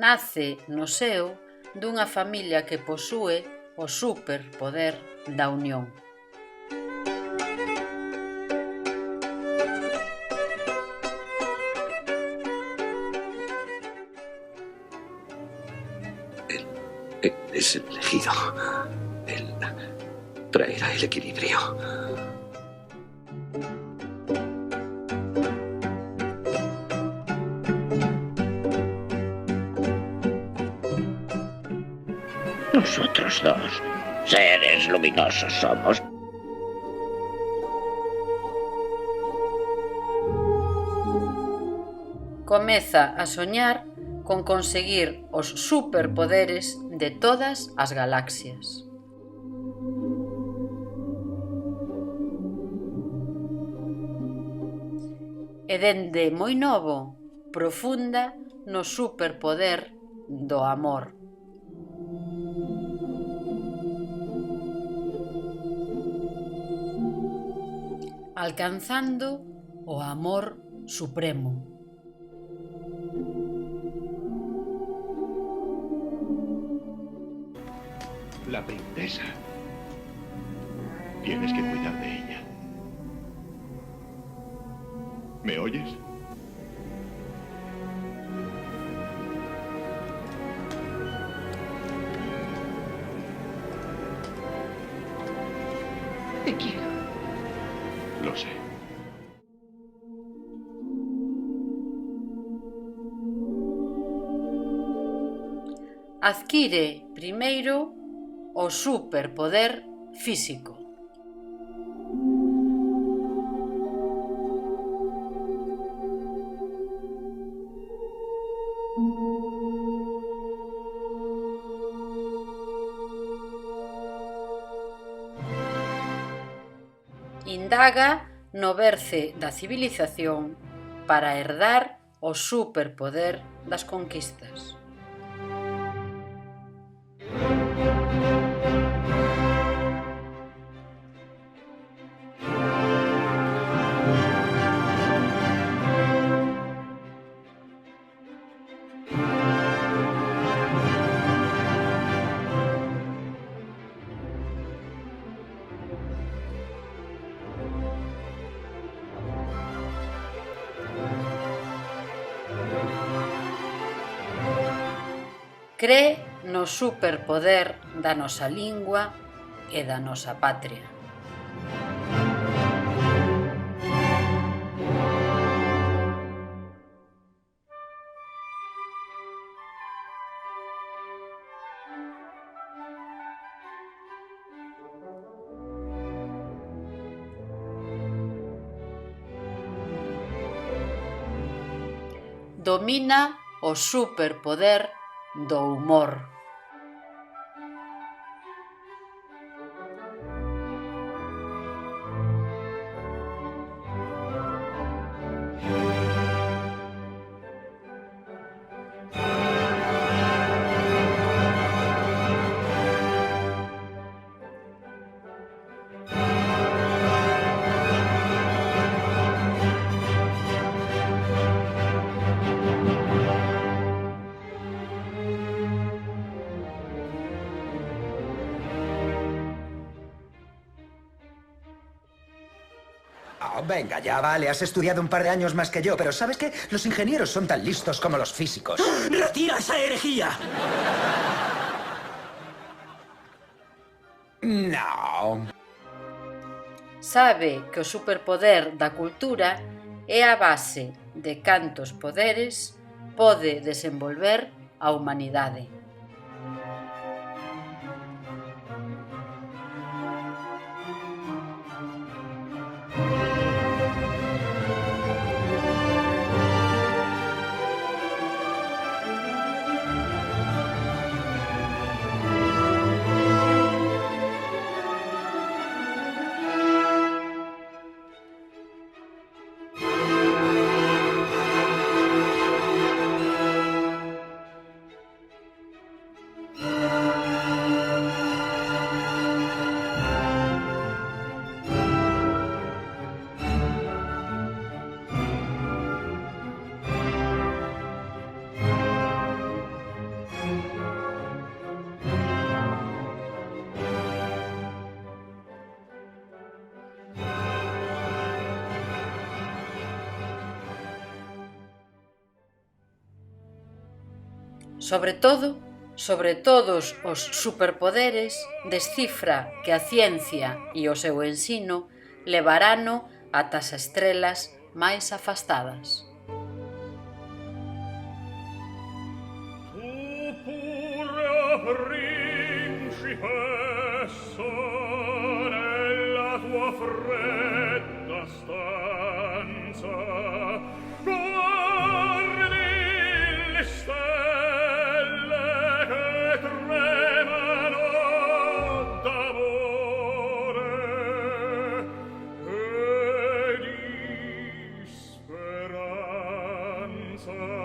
nace no seo dunha familia que posúe o superpoder da unión. Él es el elegido. Él traerá el equilibrio. Nosotros dos, seres luminosos somos. Comeza a soñar con conseguir os superpoderes de todas as galaxias. E dende moi novo, profunda no superpoder do amor. Alcanzando o amor supremo. La princesa. Tienes que cuidar de ella. ¿Me oyes? Te quiero. Lo sé. Adquire primeiro o superpoder físico. Indaga no berce da civilización para herdar o superpoder das conquistas. Cree no superpoder da nosa lingua e da nosa patria. Domina o superpoder do humor. Oh, venga, ya vale, has estudiado un par de años más que yo, pero ¿sabes qué? Los ingenieros son tan listos como los físicos. ¡Retira esa herejía! No. Sabe que o superpoder da cultura é a base de cantos poderes pode desenvolver a humanidade. Sobre todos os superpoderes, descifra que a ciencia e o seu ensino levarano ata as estrelas máis afastadas. Speranza